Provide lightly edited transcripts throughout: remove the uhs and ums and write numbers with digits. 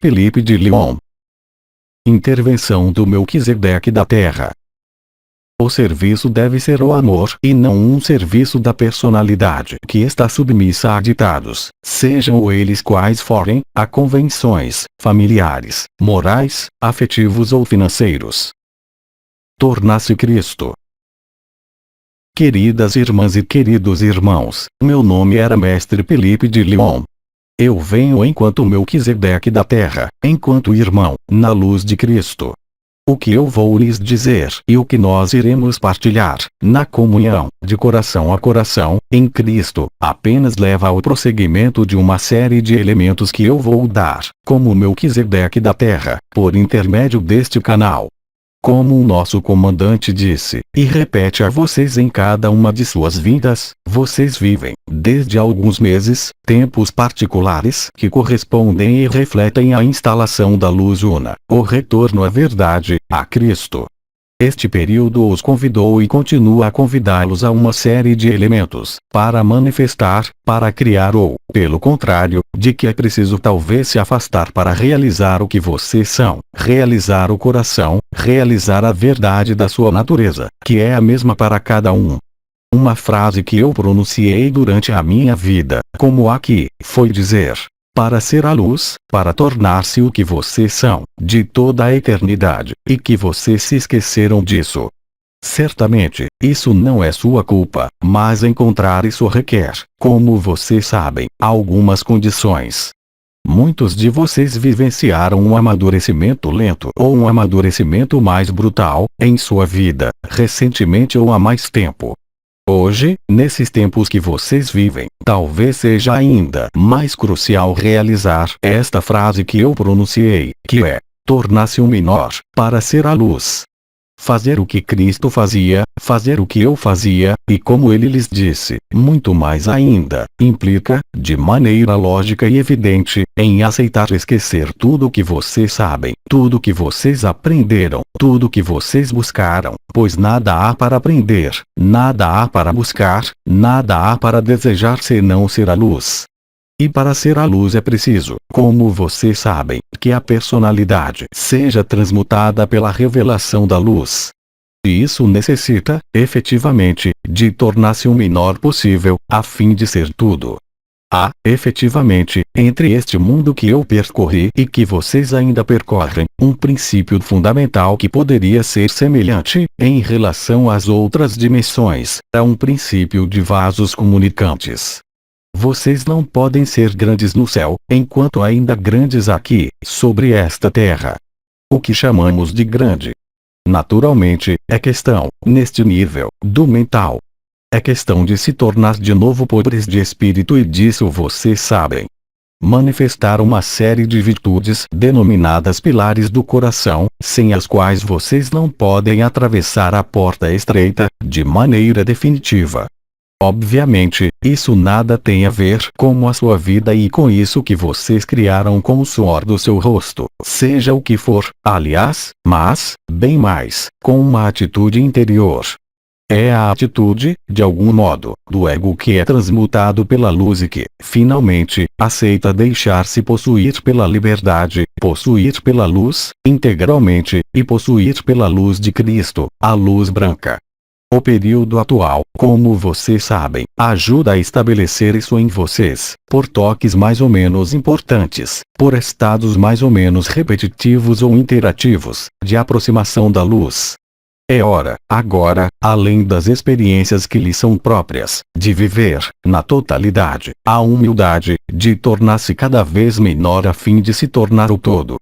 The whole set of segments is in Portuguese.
Felipe de Lyon. Intervenção do Melquisedeque da Terra. O serviço deve ser o amor e não um serviço da personalidade que está submissa a ditados, sejam eles quais forem, a convenções, familiares, morais, afetivos ou financeiros. Tornar-se Cristo. Queridas irmãs e queridos irmãos, meu nome era Mestre Felipe de Lyon. Eu venho enquanto Melquisedeque da Terra, enquanto irmão, na luz de Cristo. O que eu vou lhes dizer e o que nós iremos partilhar, na comunhão, de coração a coração, em Cristo, apenas leva ao prosseguimento de uma série de elementos que eu vou dar, como Melquisedeque da Terra, por intermédio deste canal. Como o nosso comandante disse, e repete a vocês em cada uma de suas vindas, vocês vivem, desde alguns meses, tempos particulares que correspondem e refletem a instalação da luz una, o retorno à verdade, a Cristo. Este período os convidou e continua a convidá-los a uma série de elementos, para manifestar, para criar ou, pelo contrário, de que é preciso talvez se afastar para realizar o que vocês são, realizar o coração, realizar a verdade da sua natureza, que é a mesma para cada um. Uma frase que eu pronunciei durante a minha vida, como aqui, foi dizer: para ser a luz, para tornar-se o que vocês são, de toda a eternidade, e que vocês se esqueceram disso. Certamente, isso não é sua culpa, mas encontrar isso requer, como vocês sabem, algumas condições. Muitos de vocês vivenciaram um amadurecimento lento ou um amadurecimento mais brutal, em sua vida, recentemente ou há mais tempo. Hoje, nesses tempos que vocês vivem, talvez seja ainda mais crucial realizar esta frase que eu pronunciei, que é: tornar-se um menor, para ser a luz. Fazer o que Cristo fazia, fazer o que eu fazia, e como ele lhes disse, muito mais ainda, implica, de maneira lógica e evidente, em aceitar esquecer tudo o que vocês sabem, tudo o que vocês aprenderam, tudo o que vocês buscaram, pois nada há para aprender, nada há para buscar, nada há para desejar senão ser a luz. E para ser a luz é preciso, como vocês sabem, que a personalidade seja transmutada pela revelação da luz. E isso necessita, efetivamente, de tornar-se o menor possível, a fim de ser tudo. Há, efetivamente, entre este mundo que eu percorri e que vocês ainda percorrem, um princípio fundamental que poderia ser semelhante, em relação às outras dimensões, a um princípio de vasos comunicantes. Vocês não podem ser grandes no céu, enquanto ainda grandes aqui, sobre esta terra. O que chamamos de grande, naturalmente, é questão, neste nível, do mental. É questão de se tornar de novo pobres de espírito e disso vocês sabem. Manifestar uma série de virtudes denominadas pilares do coração, sem as quais vocês não podem atravessar a porta estreita, de maneira definitiva. Obviamente, isso nada tem a ver com a sua vida e com isso que vocês criaram com o suor do seu rosto, seja o que for, aliás, mas, bem mais, com uma atitude interior. É a atitude, de algum modo, do ego que é transmutado pela luz e que, finalmente, aceita deixar-se possuir pela liberdade, possuir pela luz, integralmente, e possuir pela luz de Cristo, a luz branca. O período atual, como vocês sabem, ajuda a estabelecer isso em vocês, por toques mais ou menos importantes, por estados mais ou menos repetitivos ou interativos, de aproximação da luz. É hora, agora, além das experiências que lhes são próprias, de viver, na totalidade, a humildade, de tornar-se cada vez menor a fim de se tornar o todo.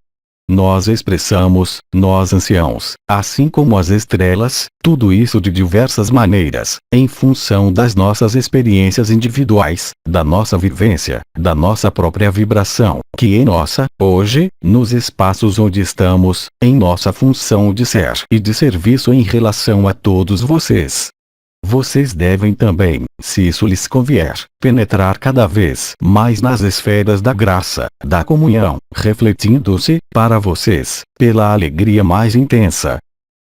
Nós expressamos, nós anciãos, assim como as estrelas, tudo isso de diversas maneiras, em função das nossas experiências individuais, da nossa vivência, da nossa própria vibração, que em nossa, hoje, nos espaços onde estamos, em nossa função de ser e de serviço em relação a todos vocês. Vocês devem também, se isso lhes convier, penetrar cada vez mais nas esferas da graça, da comunhão, refletindo-se, para vocês, pela alegria mais intensa.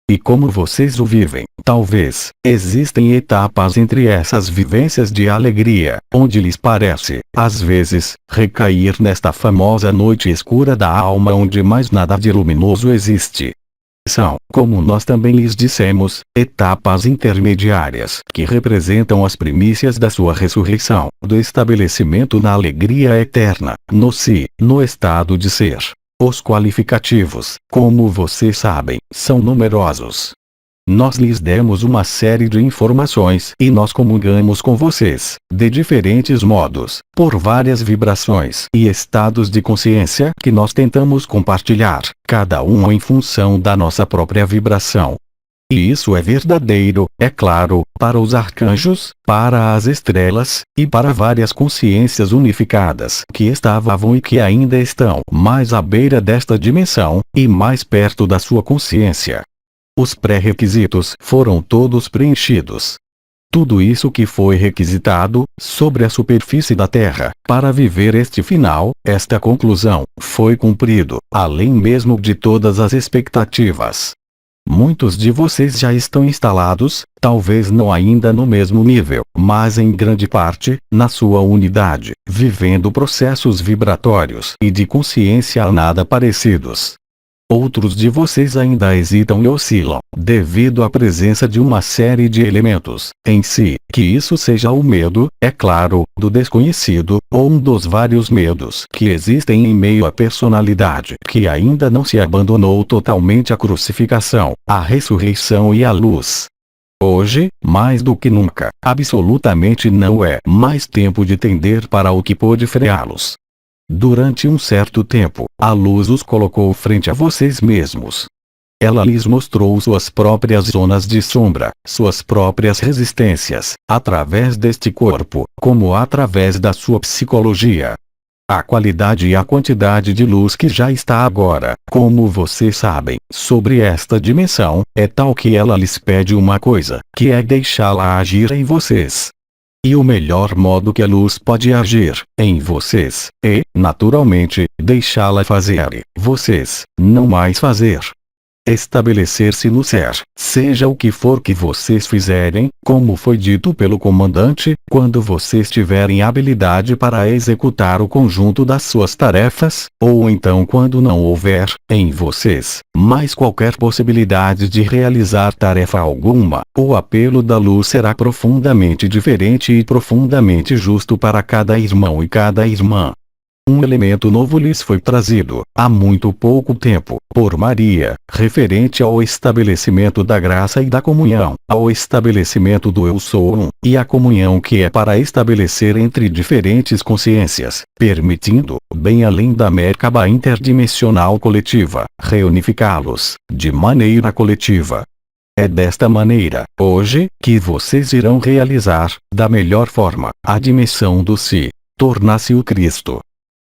E como vocês o vivem, talvez, existem etapas entre essas vivências de alegria, onde lhes parece, às vezes, recair nesta famosa noite escura da alma onde mais nada de luminoso existe. São, como nós também lhes dissemos, etapas intermediárias que representam as primícias da sua ressurreição, do estabelecimento na alegria eterna, no si, no estado de ser. Os qualificativos, como vocês sabem, são numerosos. Nós lhes demos uma série de informações e nós comungamos com vocês, de diferentes modos, por várias vibrações e estados de consciência que nós tentamos compartilhar, cada um em função da nossa própria vibração. E isso é verdadeiro, é claro, para os arcanjos, para as estrelas, e para várias consciências unificadas que estavam e que ainda estão mais à beira desta dimensão, e mais perto da sua consciência. Os pré-requisitos foram todos preenchidos. Tudo isso que foi requisitado, sobre a superfície da Terra, para viver este final, esta conclusão, foi cumprido, além mesmo de todas as expectativas. Muitos de vocês já estão instalados, talvez não ainda no mesmo nível, mas em grande parte, na sua unidade, vivendo processos vibratórios e de consciência nada parecidos. Outros de vocês ainda hesitam e oscilam, devido à presença de uma série de elementos, em si, que isso seja o medo, é claro, do desconhecido, ou um dos vários medos que existem em meio à personalidade que ainda não se abandonou totalmente à crucificação, à ressurreição e à luz. Hoje, mais do que nunca, absolutamente não é mais tempo de tender para o que pode freá-los. Durante um certo tempo, a luz os colocou frente a vocês mesmos. Ela lhes mostrou suas próprias zonas de sombra, suas próprias resistências, através deste corpo, como através da sua psicologia. A qualidade e a quantidade de luz que já está agora, como vocês sabem, sobre esta dimensão, é tal que ela lhes pede uma coisa, que é deixá-la agir em vocês. E o melhor modo que a luz pode agir em vocês é, naturalmente, deixá-la fazer, vocês, não mais fazer. Estabelecer-se no ser, seja o que for que vocês fizerem, como foi dito pelo comandante, quando vocês tiverem habilidade para executar o conjunto das suas tarefas, ou então quando não houver, em vocês, mais qualquer possibilidade de realizar tarefa alguma, o apelo da luz será profundamente diferente e profundamente justo para cada irmão e cada irmã. Um elemento novo lhes foi trazido, há muito pouco tempo, por Maria, referente ao estabelecimento da graça e da comunhão, ao estabelecimento do Eu Sou Um, e a comunhão que é para estabelecer entre diferentes consciências, permitindo, bem além da Merkaba interdimensional coletiva, reunificá-los, de maneira coletiva. É desta maneira, hoje, que vocês irão realizar, da melhor forma, a dimensão do Si, tornar-se o Cristo.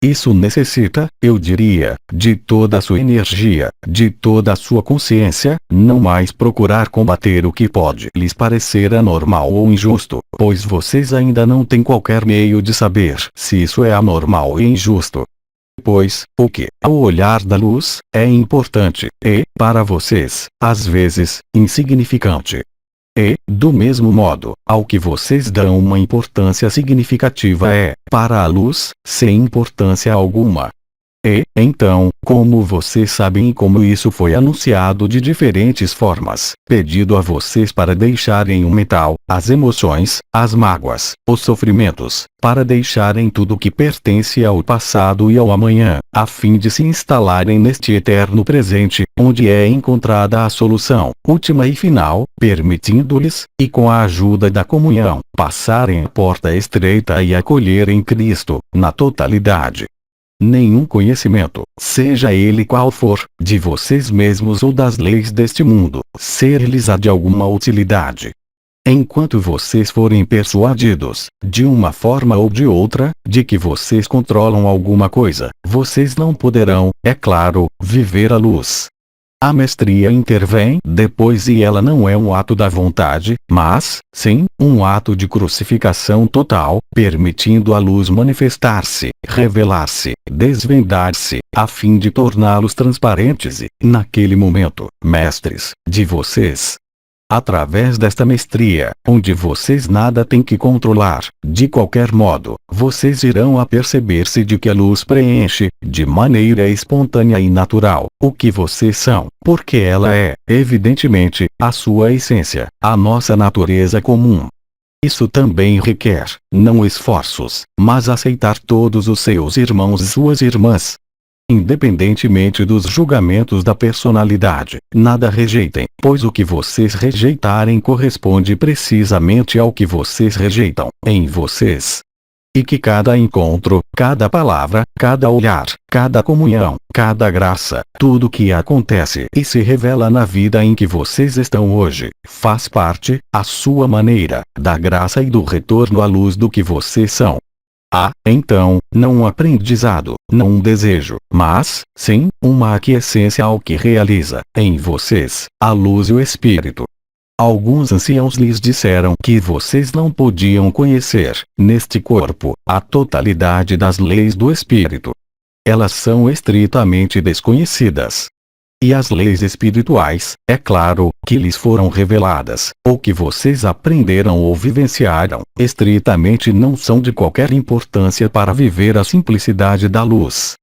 Isso necessita, eu diria, de toda a sua energia, de toda a sua consciência, não mais procurar combater o que pode lhes parecer anormal ou injusto, pois vocês ainda não têm qualquer meio de saber se isso é anormal e injusto. Pois, o que, ao olhar da luz, é importante, e, para vocês, às vezes, insignificante. E, do mesmo modo, ao que vocês dão uma importância significativa é, para a luz, sem importância alguma. E, então, como vocês sabem e como isso foi anunciado de diferentes formas, pedido a vocês para deixarem o mental, as emoções, as mágoas, os sofrimentos, para deixarem tudo que pertence ao passado e ao amanhã, a fim de se instalarem neste eterno presente, onde é encontrada a solução, última e final, permitindo-lhes, e com a ajuda da comunhão, passarem a porta estreita e acolherem Cristo, na totalidade. Nenhum conhecimento, seja ele qual for, de vocês mesmos ou das leis deste mundo, ser-lhes de alguma utilidade. Enquanto vocês forem persuadidos, de uma forma ou de outra, de que vocês controlam alguma coisa, vocês não poderão, é claro, viver a luz. A mestria intervém depois e ela não é um ato da vontade, mas, sim, um ato de crucificação total, permitindo a luz manifestar-se, revelar-se, desvendar-se, a fim de torná-los transparentes e, naquele momento, mestres, de vocês. Através desta mestria, onde vocês nada têm que controlar, de qualquer modo, vocês irão aperceber-se de que a luz preenche, de maneira espontânea e natural, o que vocês são, porque ela é, evidentemente, a sua essência, a nossa natureza comum. Isso também requer, não esforços, mas aceitar todos os seus irmãos e suas irmãs. Independentemente dos julgamentos da personalidade, nada rejeitem, pois o que vocês rejeitarem corresponde precisamente ao que vocês rejeitam, em vocês. E que cada encontro, cada palavra, cada olhar, cada comunhão, cada graça, tudo que acontece e se revela na vida em que vocês estão hoje, faz parte, à sua maneira, da graça e do retorno à luz do que vocês são. Há, então, não um aprendizado, não um desejo, mas, sim, uma aquiescência ao que realiza, em vocês, a luz e o Espírito. Alguns anciãos lhes disseram que vocês não podiam conhecer, neste corpo, a totalidade das leis do Espírito. Elas são estritamente desconhecidas. E as leis espirituais, é claro, que lhes foram reveladas, ou que vocês aprenderam ou vivenciaram, estritamente não são de qualquer importância para viver a simplicidade da luz.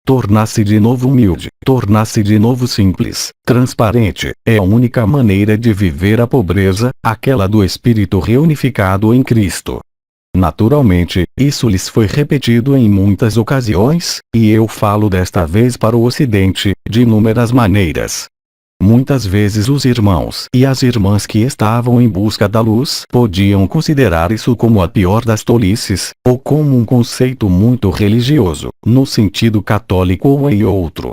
Tornar-se de novo humilde, tornar-se de novo simples, transparente, é a única maneira de viver a pobreza, aquela do espírito reunificado em Cristo. Naturalmente, isso lhes foi repetido em muitas ocasiões, e eu falo desta vez para o Ocidente, de inúmeras maneiras. Muitas vezes os irmãos e as irmãs que estavam em busca da luz podiam considerar isso como a pior das tolices, ou como um conceito muito religioso, no sentido católico ou em outro.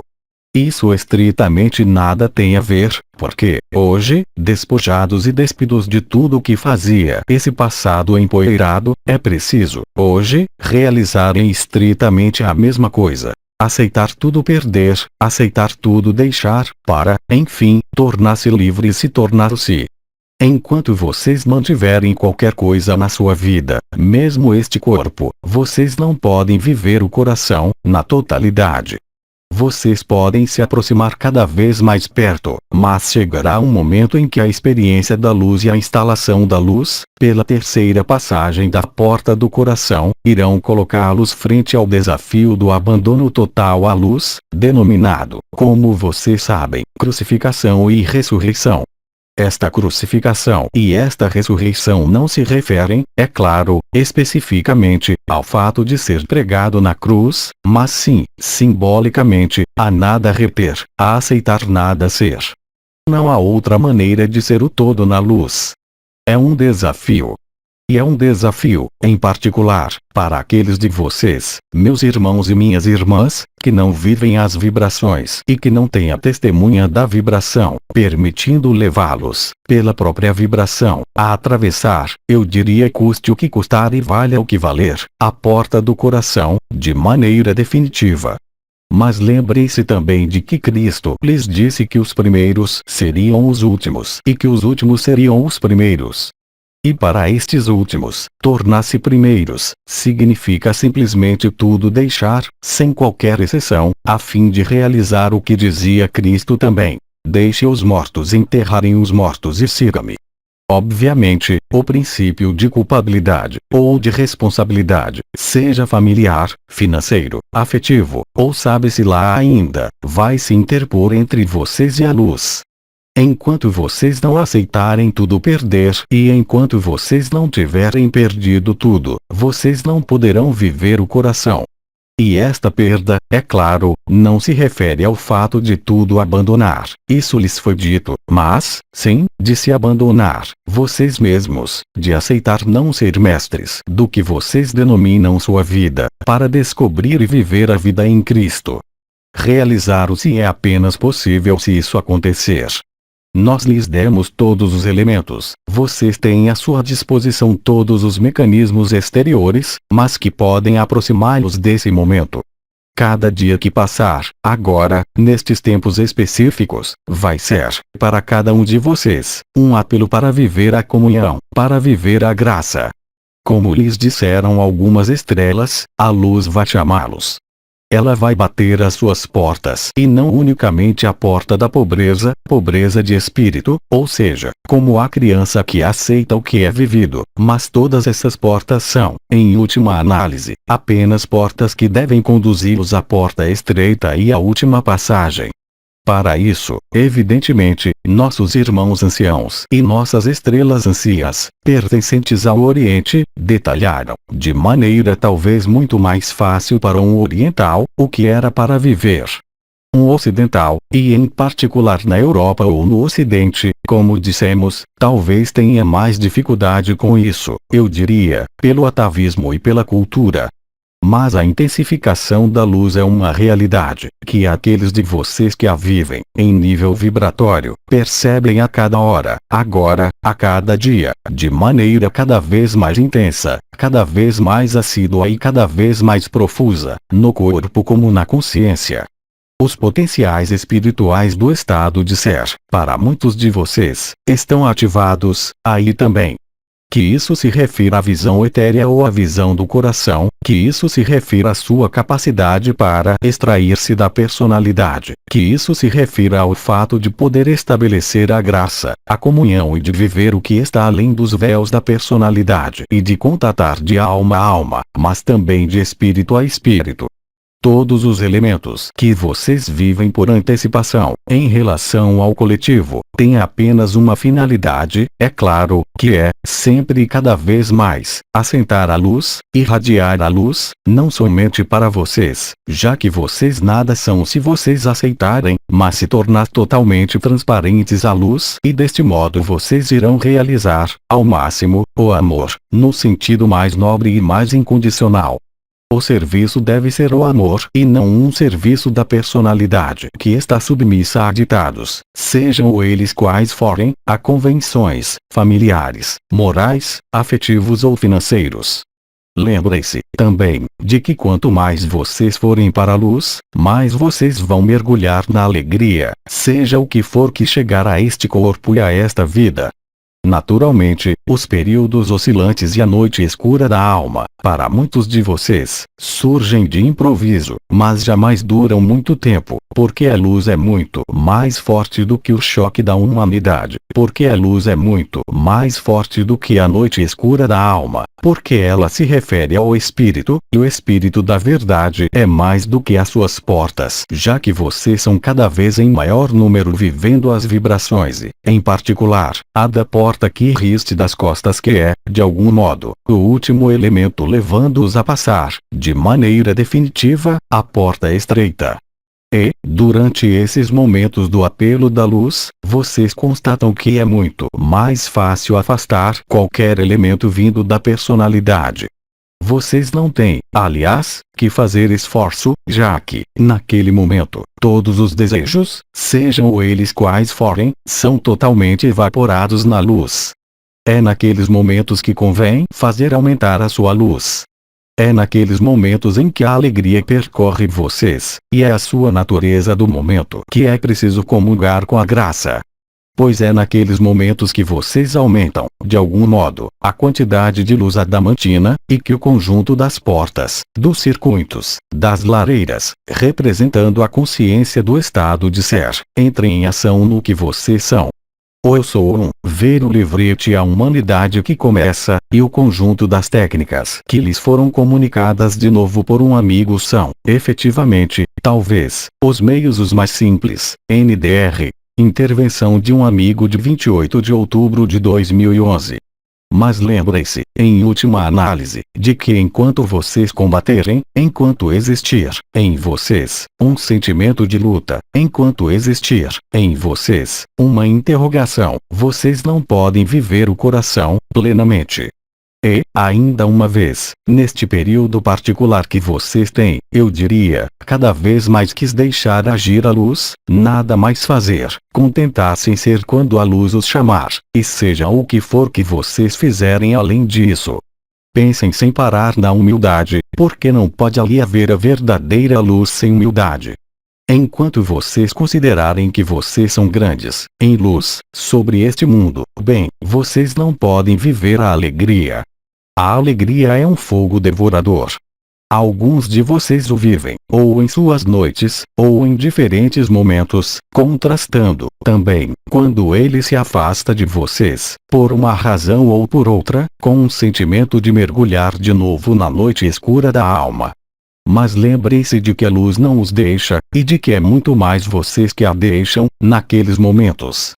Isso estritamente nada tem a ver, porque, hoje, despojados e despidos de tudo o que fazia esse passado empoeirado, é preciso, hoje, realizarem estritamente a mesma coisa. Aceitar tudo perder, aceitar tudo deixar, para, enfim, tornar-se livre e se tornar-se. Enquanto vocês mantiverem qualquer coisa na sua vida, mesmo este corpo, vocês não podem viver o coração, na totalidade. Vocês podem se aproximar cada vez mais perto, mas chegará um momento em que a experiência da luz e a instalação da luz, pela terceira passagem da porta do coração, irão colocá-los frente ao desafio do abandono total à luz, denominado, como vocês sabem, crucificação e ressurreição. Esta crucificação e esta ressurreição não se referem, é claro, especificamente, ao fato de ser pregado na cruz, mas sim, simbolicamente, a nada reter, a aceitar nada ser. Não há outra maneira de ser o todo na luz. É um desafio. E é um desafio, em particular, para aqueles de vocês, meus irmãos e minhas irmãs, que não vivem as vibrações e que não têm a testemunha da vibração, permitindo levá-los, pela própria vibração, a atravessar, eu diria custe o que custar e valha o que valer, a porta do coração, de maneira definitiva. Mas lembrem-se também de que Cristo lhes disse que os primeiros seriam os últimos e que os últimos seriam os primeiros. E para estes últimos, tornar-se primeiros, significa simplesmente tudo deixar, sem qualquer exceção, a fim de realizar o que dizia Cristo também: deixe os mortos enterrarem os mortos e siga-me. Obviamente, o princípio de culpabilidade, ou de responsabilidade, seja familiar, financeiro, afetivo, ou sabe-se lá ainda, vai se interpor entre vocês e a luz. Enquanto vocês não aceitarem tudo perder e enquanto vocês não tiverem perdido tudo, vocês não poderão viver o coração. E esta perda, é claro, não se refere ao fato de tudo abandonar, isso lhes foi dito, mas, sim, de se abandonar, vocês mesmos, de aceitar não ser mestres do que vocês denominam sua vida, para descobrir e viver a vida em Cristo. Realizar-o-se é apenas possível se isso acontecer. Nós lhes demos todos os elementos, vocês têm à sua disposição todos os mecanismos exteriores, mas que podem aproximá-los desse momento. Cada dia que passar, agora, nestes tempos específicos, vai ser, para cada um de vocês, um apelo para viver a comunhão, para viver a graça. Como lhes disseram algumas estrelas, a luz vai chamá-los. Ela vai bater às suas portas, e não unicamente a porta da pobreza, pobreza de espírito, ou seja, como a criança que aceita o que é vivido, mas todas essas portas são, em última análise, apenas portas que devem conduzi-los à porta estreita e à última passagem. Para isso, evidentemente, nossos irmãos anciãos e nossas estrelas anciãs, pertencentes ao Oriente, detalharam, de maneira talvez muito mais fácil para um oriental, o que era para viver. Um ocidental, e em particular na Europa ou no Ocidente, como dissemos, talvez tenha mais dificuldade com isso, eu diria, pelo atavismo e pela cultura. Mas a intensificação da luz é uma realidade, que aqueles de vocês que a vivem, em nível vibratório, percebem a cada hora, agora, a cada dia, de maneira cada vez mais intensa, cada vez mais assídua e cada vez mais profusa, no corpo como na consciência. Os potenciais espirituais do estado de ser, para muitos de vocês, estão ativados, aí também. Que isso se refira à visão etérea ou à visão do coração, que isso se refira à sua capacidade para extrair-se da personalidade, que isso se refira ao fato de poder estabelecer a graça, a comunhão e de viver o que está além dos véus da personalidade e de contatar de alma a alma, mas também de espírito a espírito. Todos os elementos que vocês vivem por antecipação, em relação ao coletivo, têm apenas uma finalidade, é claro, que é, sempre e cada vez mais, assentar a luz, irradiar a luz, não somente para vocês, já que vocês nada são se vocês aceitarem, mas se tornar totalmente transparentes à luz, e deste modo vocês irão realizar, ao máximo, o amor, no sentido mais nobre e mais incondicional. O serviço deve ser o amor e não um serviço da personalidade que está submissa a ditados, sejam eles quais forem, a convenções, familiares, morais, afetivos ou financeiros. Lembrem-se, também, de que quanto mais vocês forem para a luz, mais vocês vão mergulhar na alegria, seja o que for que chegar a este corpo e a esta vida. Naturalmente, os períodos oscilantes e a noite escura da alma, para muitos de vocês, surgem de improviso, mas jamais duram muito tempo, porque a luz é muito mais forte do que o choque da humanidade, porque a luz é muito mais forte do que a noite escura da alma, porque ela se refere ao espírito, e o espírito da verdade é mais do que as suas portas, já que vocês são cada vez em maior número vivendo as vibrações e, em particular, a da porta que riste das costas que é, de algum modo, o último elemento levando-os a passar, de maneira definitiva, a porta estreita. E, durante esses momentos do apelo da luz, vocês constatam que é muito mais fácil afastar qualquer elemento vindo da personalidade. Vocês não têm, aliás, que fazer esforço, já que, naquele momento, todos os desejos, sejam eles quais forem, são totalmente evaporados na luz. É naqueles momentos que convém fazer aumentar a sua luz. É naqueles momentos em que a alegria percorre vocês, e é a sua natureza do momento que é preciso comungar com a graça. Pois é naqueles momentos que vocês aumentam, de algum modo, a quantidade de luz adamantina, e que o conjunto das portas, dos circuitos, das lareiras, representando a consciência do estado de ser, entra em ação no que vocês são. O eu sou um, ver o livrete a humanidade que começa, e o conjunto das técnicas que lhes foram comunicadas de novo por um amigo são, efetivamente, talvez, os meios os mais simples, NDR. Intervenção de um amigo de 28 de outubro de 2011. Mas lembrem-se, em última análise, de que enquanto vocês combaterem, enquanto existir, em vocês, um sentimento de luta, enquanto existir, em vocês, uma interrogação, vocês não podem viver o coração, plenamente. E, ainda uma vez, neste período particular que vocês têm, eu diria, cada vez mais quis deixar agir a luz, nada mais fazer, contentar-se em ser quando a luz os chamar, e seja o que for que vocês fizerem além disso. Pensem sem parar na humildade, porque não pode ali haver a verdadeira luz sem humildade. Enquanto vocês considerarem que vocês são grandes, em luz, sobre este mundo, bem, vocês não podem viver a alegria. A alegria é um fogo devorador. Alguns de vocês o vivem, ou em suas noites, ou em diferentes momentos, contrastando, também, quando ele se afasta de vocês, por uma razão ou por outra, com um sentimento de mergulhar de novo na noite escura da alma. Mas lembrem-se de que a luz não os deixa, e de que é muito mais vocês que a deixam, naqueles momentos.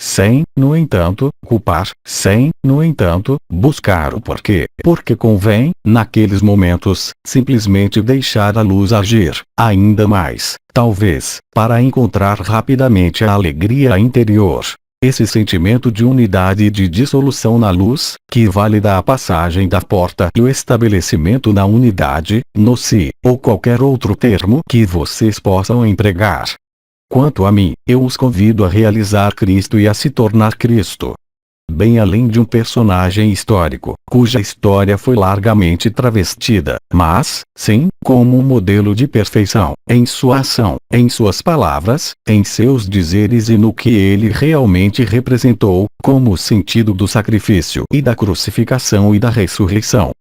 Sem, no entanto, culpar, sem, no entanto, buscar o porquê, porque convém, naqueles momentos, simplesmente deixar a luz agir, ainda mais, talvez, para encontrar rapidamente a alegria interior. Esse sentimento de unidade e de dissolução na luz, que vale da passagem da porta e o estabelecimento na unidade, no si, ou qualquer outro termo que vocês possam empregar. Quanto a mim, eu os convido a realizar Cristo e a se tornar Cristo. Bem além de um personagem histórico, cuja história foi largamente travestida, mas, sim, como um modelo de perfeição, em sua ação, em suas palavras, em seus dizeres e no que ele realmente representou, como o sentido do sacrifício e da crucificação e da ressurreição.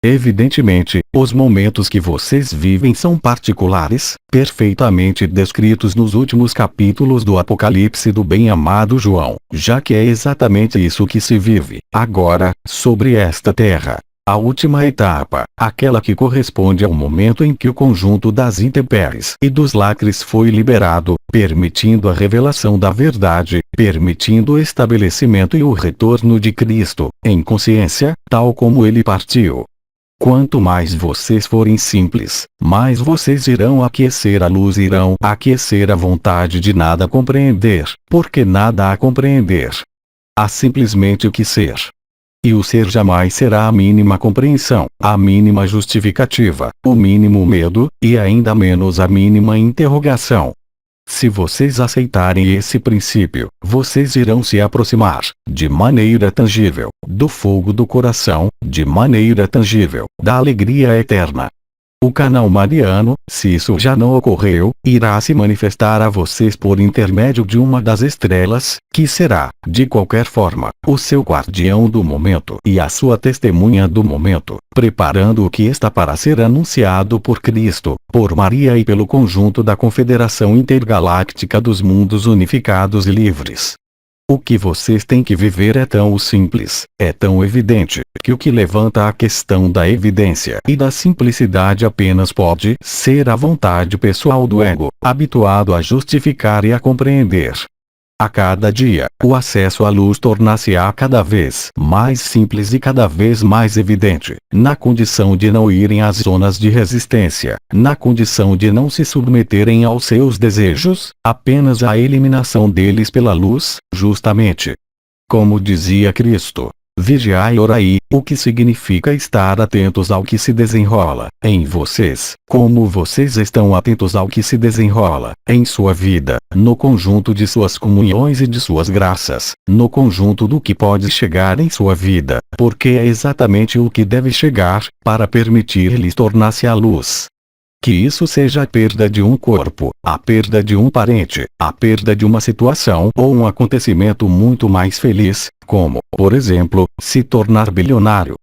Evidentemente, os momentos que vocês vivem são particulares, perfeitamente descritos nos últimos capítulos do Apocalipse do bem-amado João, já que é exatamente isso que se vive, agora, sobre esta terra. A última etapa, aquela que corresponde ao momento em que o conjunto das intempéries e dos lacres foi liberado, permitindo a revelação da verdade, permitindo o estabelecimento e o retorno de Cristo, em consciência, tal como ele partiu. Quanto mais vocês forem simples, mais vocês irão aquecer a luz, irão aquecer a vontade de nada compreender, porque nada há compreender. Há simplesmente o que ser. E o ser jamais será a mínima compreensão, a mínima justificativa, o mínimo medo, e ainda menos a mínima interrogação. Se vocês aceitarem esse princípio, vocês irão se aproximar, de maneira tangível, do fogo do coração, de maneira tangível, da alegria eterna. O canal mariano, se isso já não ocorreu, irá se manifestar a vocês por intermédio de uma das estrelas, que será, de qualquer forma, o seu guardião do momento e a sua testemunha do momento, preparando o que está para ser anunciado por Cristo, por Maria e pelo conjunto da Confederação Intergaláctica dos Mundos Unificados e Livres. O que vocês têm que viver é tão simples, é tão evidente, que o que levanta a questão da evidência e da simplicidade apenas pode ser a vontade pessoal do ego, habituado a justificar e a compreender. A cada dia, o acesso à luz tornar-se-á cada vez mais simples e cada vez mais evidente, na condição de não irem às zonas de resistência, na condição de não se submeterem aos seus desejos, apenas à eliminação deles pela luz, justamente. Como dizia Cristo, vigiai e orai, o que significa estar atentos ao que se desenrola em vocês, como vocês estão atentos ao que se desenrola em sua vida, no conjunto de suas comunhões e de suas graças, no conjunto do que pode chegar em sua vida, porque é exatamente o que deve chegar, para permitir-lhes tornar-se a luz. Que isso seja a perda de um corpo, a perda de um parente, a perda de uma situação ou um acontecimento muito mais feliz, como, por exemplo, se tornar bilionário.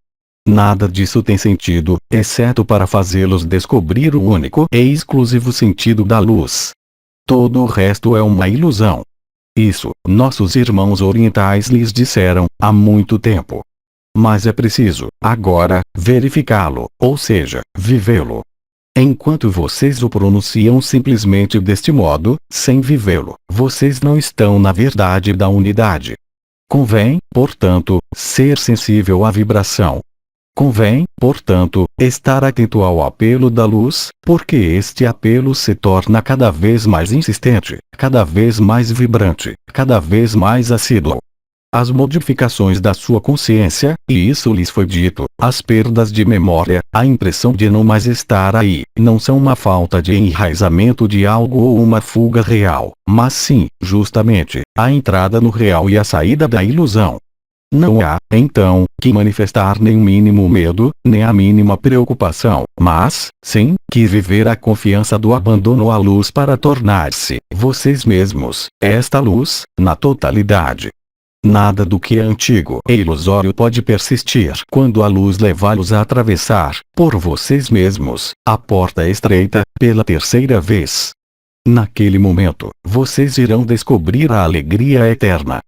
Nada disso tem sentido, exceto para fazê-los descobrir o único e exclusivo sentido da luz. Todo o resto é uma ilusão. Isso, nossos irmãos orientais lhes disseram, há muito tempo. Mas é preciso, agora, verificá-lo, ou seja, vivê-lo. Enquanto vocês o pronunciam simplesmente deste modo, sem vivê-lo, vocês não estão na verdade da unidade. Convém, portanto, ser sensível à vibração. Convém, portanto, estar atento ao apelo da luz, porque este apelo se torna cada vez mais insistente, cada vez mais vibrante, cada vez mais assíduo. As modificações da sua consciência, e isso lhes foi dito, as perdas de memória, a impressão de não mais estar aí, não são uma falta de enraizamento de algo ou uma fuga real, mas sim, justamente, a entrada no real e a saída da ilusão. Não há, então, que manifestar nem o mínimo medo, nem a mínima preocupação, mas, sim, que viver a confiança do abandono à luz para tornar-se, vocês mesmos, esta luz, na totalidade. Nada do que é antigo e ilusório pode persistir quando a luz levá-los a atravessar, por vocês mesmos, a porta estreita, pela terceira vez. Naquele momento, vocês irão descobrir a alegria eterna.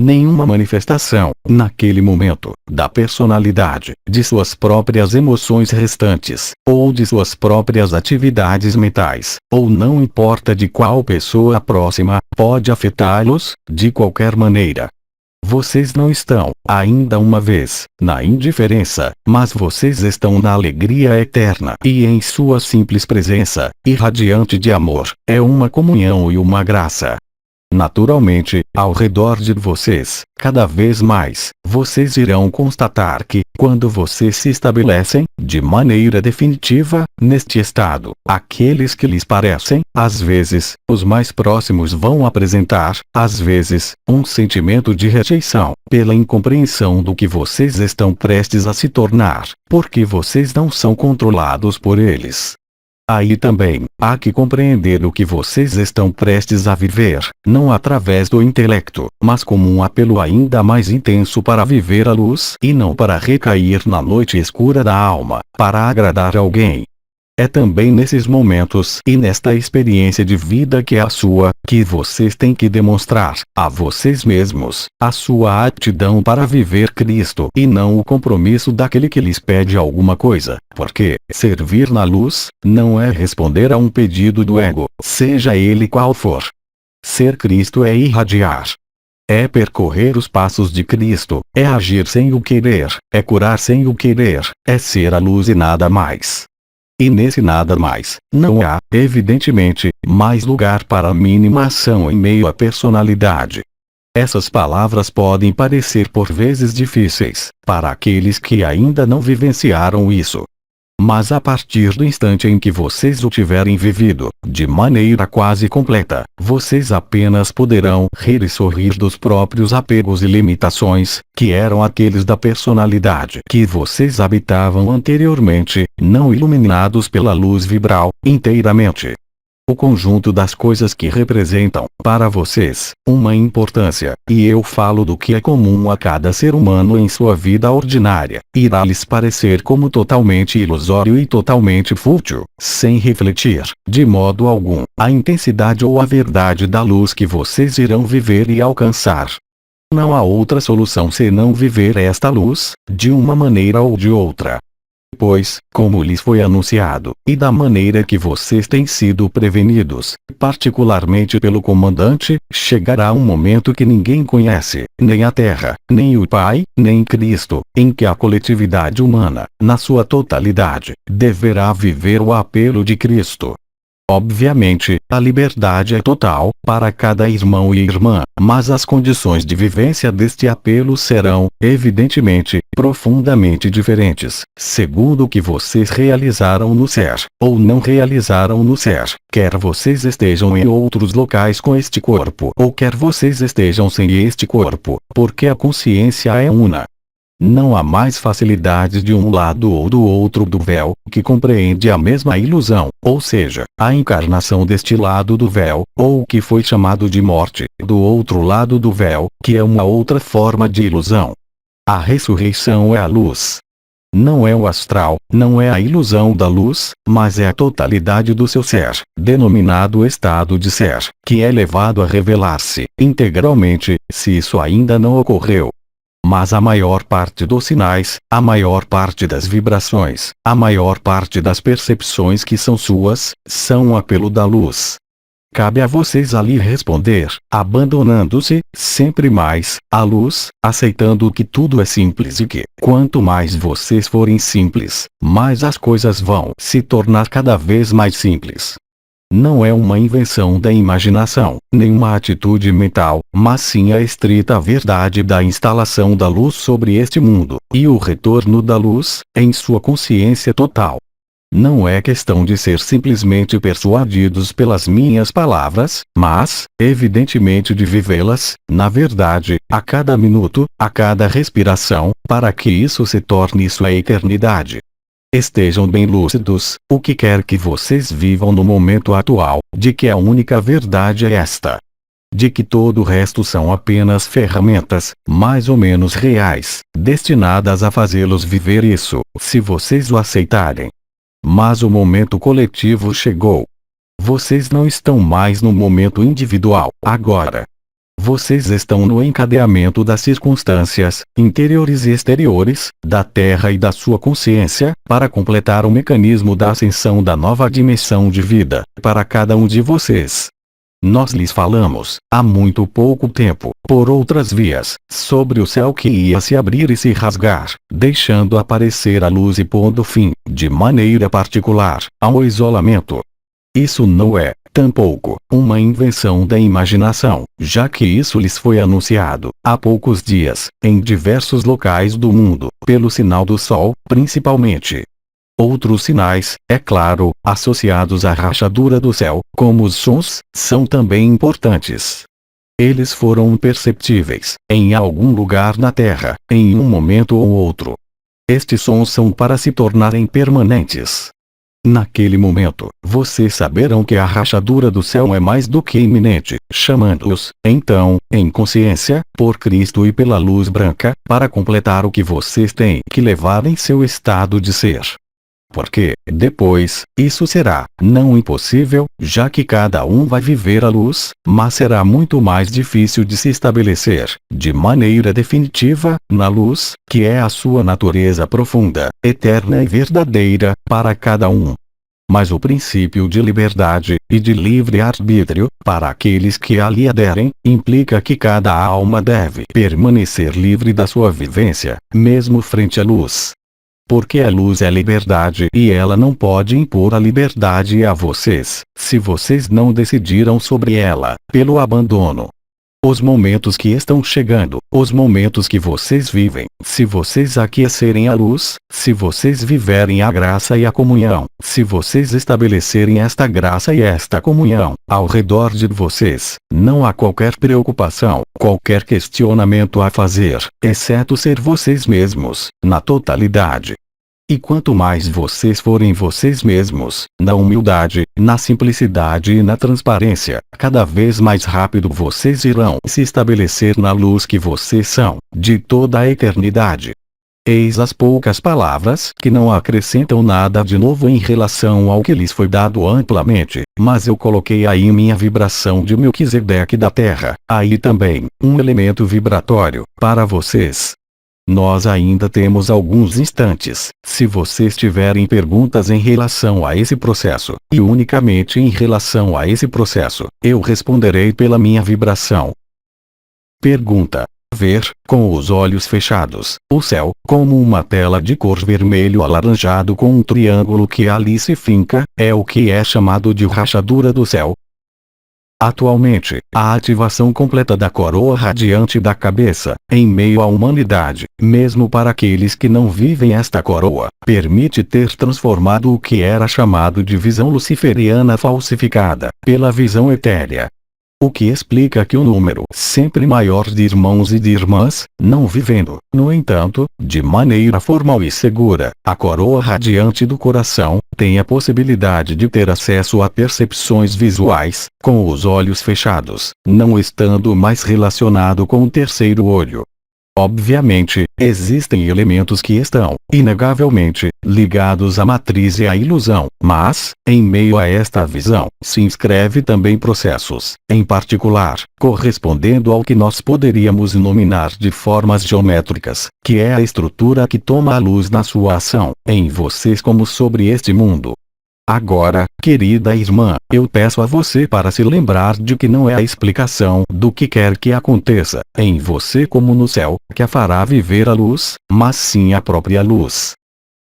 Nenhuma manifestação, naquele momento, da personalidade, de suas próprias emoções restantes, ou de suas próprias atividades mentais, ou não importa de qual pessoa próxima, pode afetá-los, de qualquer maneira. Vocês não estão, ainda uma vez, na indiferença, mas vocês estão na alegria eterna e em sua simples presença, irradiante de amor, é uma comunhão e uma graça. Naturalmente, ao redor de vocês, cada vez mais, vocês irão constatar que, quando vocês se estabelecem, de maneira definitiva, neste estado, aqueles que lhes parecem, às vezes, os mais próximos vão apresentar, às vezes, um sentimento de rejeição, pela incompreensão do que vocês estão prestes a se tornar, porque vocês não são controlados por eles. Aí também, há que compreender o que vocês estão prestes a viver, não através do intelecto, mas como um apelo ainda mais intenso para viver a luz e não para recair na noite escura da alma, para agradar alguém. É também nesses momentos e nesta experiência de vida que é a sua, que vocês têm que demonstrar, a vocês mesmos, a sua aptidão para viver Cristo e não o compromisso daquele que lhes pede alguma coisa, porque, servir na luz, não é responder a um pedido do ego, seja ele qual for. Ser Cristo é irradiar. É percorrer os passos de Cristo, é agir sem o querer, é curar sem o querer, é ser a luz e nada mais. E nesse nada mais, não há, evidentemente, mais lugar para a mínima ação em meio à personalidade. Essas palavras podem parecer por vezes difíceis, para aqueles que ainda não vivenciaram isso. Mas a partir do instante em que vocês o tiverem vivido, de maneira quase completa, vocês apenas poderão rir e sorrir dos próprios apegos e limitações, que eram aqueles da personalidade que vocês habitavam anteriormente, não iluminados pela luz vibral, inteiramente. O conjunto das coisas que representam, para vocês, uma importância, e eu falo do que é comum a cada ser humano em sua vida ordinária, irá lhes parecer como totalmente ilusório e totalmente fútil, sem refletir, de modo algum, a intensidade ou a verdade da luz que vocês irão viver e alcançar. Não há outra solução senão viver esta luz, de uma maneira ou de outra. Pois, como lhes foi anunciado, e da maneira que vocês têm sido prevenidos, particularmente pelo comandante, chegará um momento que ninguém conhece, nem a Terra, nem o Pai, nem Cristo, em que a coletividade humana, na sua totalidade, deverá viver o apelo de Cristo. Obviamente, a liberdade é total, para cada irmão e irmã, mas as condições de vivência deste apelo serão, evidentemente, profundamente diferentes, segundo o que vocês realizaram no ser, ou não realizaram no ser, quer vocês estejam em outros locais com este corpo, ou quer vocês estejam sem este corpo, porque a consciência é una. Não há mais facilidades de um lado ou do outro do véu, que compreende a mesma ilusão, ou seja, a encarnação deste lado do véu, ou o que foi chamado de morte, do outro lado do véu, que é uma outra forma de ilusão. A ressurreição é a luz. Não é o astral, não é a ilusão da luz, mas é a totalidade do seu ser, denominado estado de ser, que é levado a revelar-se, integralmente, se isso ainda não ocorreu. Mas a maior parte dos sinais, a maior parte das vibrações, a maior parte das percepções que são suas, são o apelo da luz. Cabe a vocês ali responder, abandonando-se, sempre mais, à luz, aceitando que tudo é simples e que, quanto mais vocês forem simples, mais as coisas vão se tornar cada vez mais simples. Não é uma invenção da imaginação, nem uma atitude mental, mas sim a estrita verdade da instalação da luz sobre este mundo, e o retorno da luz, em sua consciência total. Não é questão de ser simplesmente persuadidos pelas minhas palavras, mas, evidentemente, de vivê-las, na verdade, a cada minuto, a cada respiração, para que isso se torne isso a eternidade. Estejam bem lúcidos, o que quer que vocês vivam no momento atual, de que a única verdade é esta. De que todo o resto são apenas ferramentas, mais ou menos reais, destinadas a fazê-los viver isso, se vocês o aceitarem. Mas o momento coletivo chegou. Vocês não estão mais no momento individual, agora. Vocês estão no encadeamento das circunstâncias, interiores e exteriores, da Terra e da sua consciência, para completar o mecanismo da ascensão da nova dimensão de vida, para cada um de vocês. Nós lhes falamos, há muito pouco tempo, por outras vias, sobre o céu que ia se abrir e se rasgar, deixando aparecer a luz e pondo fim, de maneira particular, ao isolamento. Isso não é, tampouco, uma invenção da imaginação, já que isso lhes foi anunciado, há poucos dias, em diversos locais do mundo, pelo sinal do Sol, principalmente. Outros sinais, é claro, associados à rachadura do céu, como os sons, são também importantes. Eles foram perceptíveis, em algum lugar na Terra, em um momento ou outro. Estes sons são para se tornarem permanentes. Naquele momento, vocês saberão que a rachadura do céu é mais do que iminente, chamando-os, então, em consciência, por Cristo e pela luz branca, para completar o que vocês têm que levar em seu estado de ser. Porque, depois, isso será, não impossível, já que cada um vai viver a luz, mas será muito mais difícil de se estabelecer, de maneira definitiva, na luz, que é a sua natureza profunda, eterna e verdadeira, para cada um. Mas o princípio de liberdade, e de livre-arbítrio, para aqueles que ali aderem, implica que cada alma deve permanecer livre da sua vivência, mesmo frente à luz. Porque a luz é liberdade e ela não pode impor a liberdade a vocês, se vocês não decidiram sobre ela, pelo abandono. Os momentos que estão chegando, os momentos que vocês vivem, se vocês aquecerem a luz, se vocês viverem a graça e a comunhão, se vocês estabelecerem esta graça e esta comunhão, ao redor de vocês, não há qualquer preocupação, qualquer questionamento a fazer, exceto ser vocês mesmos, na totalidade. E quanto mais vocês forem vocês mesmos, na humildade, na simplicidade e na transparência, cada vez mais rápido vocês irão se estabelecer na luz que vocês são, de toda a eternidade. Eis as poucas palavras que não acrescentam nada de novo em relação ao que lhes foi dado amplamente, mas eu coloquei aí minha vibração de Melquisedeque da Terra, aí também, um elemento vibratório, para vocês. Nós ainda temos alguns instantes, se vocês tiverem perguntas em relação a esse processo, e unicamente em relação a esse processo, eu responderei pela minha vibração. Pergunta: ver, com os olhos fechados, o céu, como uma tela de cor vermelho alaranjado com um triângulo que ali se finca, é o que é chamado de rachadura do céu? Atualmente, a ativação completa da coroa radiante da cabeça, em meio à humanidade, mesmo para aqueles que não vivem esta coroa, permite ter transformado o que era chamado de visão luciferiana falsificada, pela visão etérea. O que explica que o número sempre maior de irmãos e de irmãs, não vivendo, no entanto, de maneira formal e segura, a coroa radiante do coração, tem a possibilidade de ter acesso a percepções visuais, com os olhos fechados, não estando mais relacionado com o terceiro olho. Obviamente, existem elementos que estão, inegavelmente, ligados à matriz e à ilusão, mas, em meio a esta visão, se inscreve também processos, em particular, correspondendo ao que nós poderíamos nominar de formas geométricas, que é a estrutura que toma a luz na sua ação, em vocês como sobre este mundo. Agora, querida irmã, eu peço a você para se lembrar de que não é a explicação do que quer que aconteça, em você como no céu, que a fará viver a luz, mas sim a própria luz.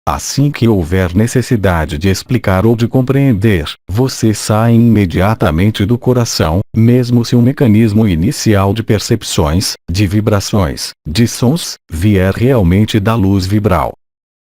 Assim que houver necessidade de explicar ou de compreender, vocês saem imediatamente do coração, mesmo se o mecanismo inicial de percepções, de vibrações, de sons, vier realmente da luz vibral.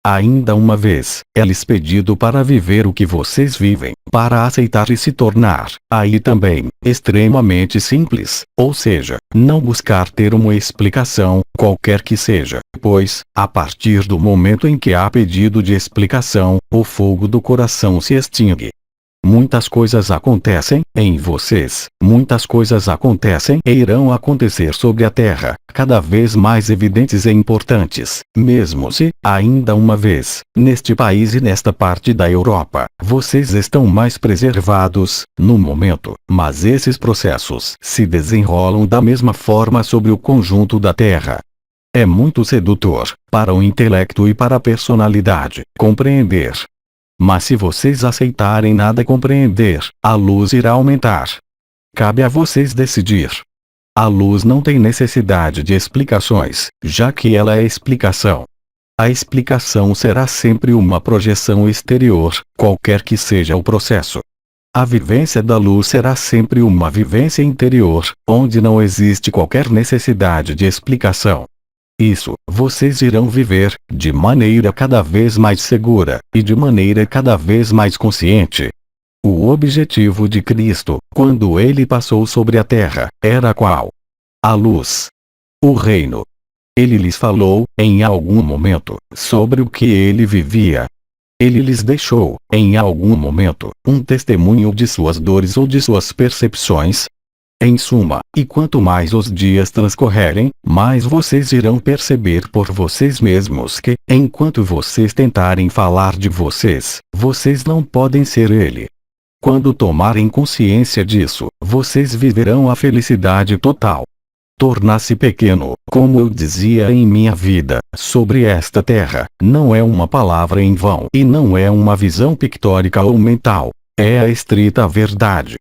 Ainda uma vez, é-lhes pedido para viver o que vocês vivem, para aceitar e se tornar, aí também, extremamente simples, ou seja, não buscar ter uma explicação, qualquer que seja, pois, a partir do momento em que há pedido de explicação, o fogo do coração se extingue. Muitas coisas acontecem em vocês, muitas coisas acontecem e irão acontecer sobre a Terra, cada vez mais evidentes e importantes, mesmo se, ainda uma vez, neste país e nesta parte da Europa, vocês estão mais preservados, no momento, mas esses processos se desenrolam da mesma forma sobre o conjunto da Terra. É muito sedutor, para o intelecto e para a personalidade, compreender. Mas se vocês aceitarem nada compreender, a luz irá aumentar. Cabe a vocês decidir. A luz não tem necessidade de explicações, já que ela é explicação. A explicação será sempre uma projeção exterior, qualquer que seja o processo. A vivência da luz será sempre uma vivência interior, onde não existe qualquer necessidade de explicação. Isso, vocês irão viver, de maneira cada vez mais segura, e de maneira cada vez mais consciente. O objetivo de Cristo, quando ele passou sobre a terra, era qual? A luz. O reino. Ele lhes falou, em algum momento, sobre o que ele vivia. Ele lhes deixou, em algum momento, um testemunho de suas dores ou de suas percepções. Em suma, e quanto mais os dias transcorrerem, mais vocês irão perceber por vocês mesmos que, enquanto vocês tentarem falar de vocês, vocês não podem ser ele. Quando tomarem consciência disso, vocês viverão a felicidade total. Tornar-se pequeno, como eu dizia em minha vida, sobre esta terra, não é uma palavra em vão e não é uma visão pictórica ou mental. É a estrita verdade.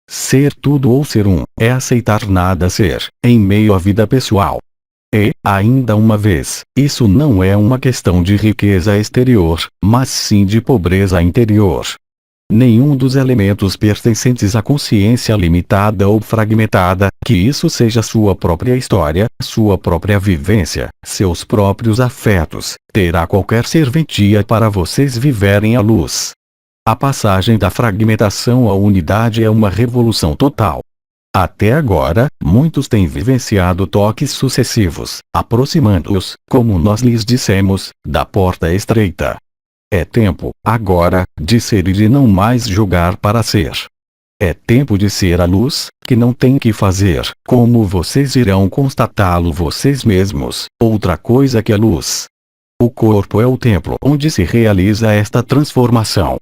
Ser tudo ou ser um, é aceitar nada ser, em meio à vida pessoal. E, ainda uma vez, isso não é uma questão de riqueza exterior, mas sim de pobreza interior. Nenhum dos elementos pertencentes à consciência limitada ou fragmentada, que isso seja sua própria história, sua própria vivência, seus próprios afetos, terá qualquer serventia para vocês viverem à luz. A passagem da fragmentação à unidade é uma revolução total. Até agora, muitos têm vivenciado toques sucessivos, aproximando-os, como nós lhes dissemos, da porta estreita. É tempo, agora, de ser e de não mais julgar para ser. É tempo de ser a luz, que não tem que fazer, como vocês irão constatá-lo vocês mesmos, outra coisa que a luz. O corpo é o templo onde se realiza esta transformação.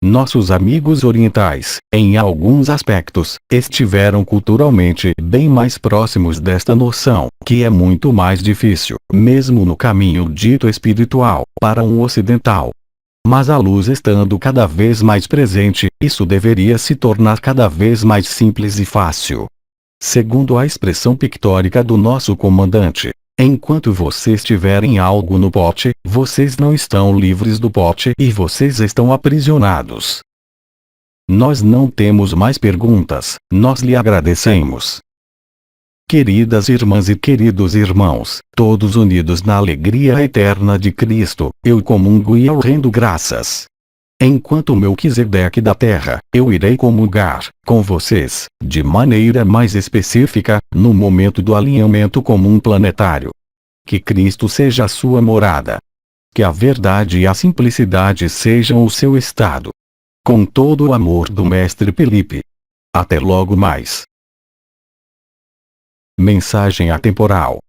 Nossos amigos orientais, em alguns aspectos, estiveram culturalmente bem mais próximos desta noção, que é muito mais difícil, mesmo no caminho dito espiritual, para um ocidental. Mas a luz estando cada vez mais presente, isso deveria se tornar cada vez mais simples e fácil. Segundo a expressão pictórica do nosso comandante, enquanto vocês tiverem algo no pote, vocês não estão livres do pote e vocês estão aprisionados. Nós não temos mais perguntas, nós lhe agradecemos. Queridas irmãs e queridos irmãos, todos unidos na alegria eterna de Cristo, eu comungo e eu rendo graças. Enquanto Melquisedeque da terra, eu irei comungar com vocês, de maneira mais específica, no momento do alinhamento comum planetário. Que Cristo seja a sua morada. Que a verdade e a simplicidade sejam o seu estado. Com todo o amor do Mestre Felipe. Até logo mais. Mensagem atemporal.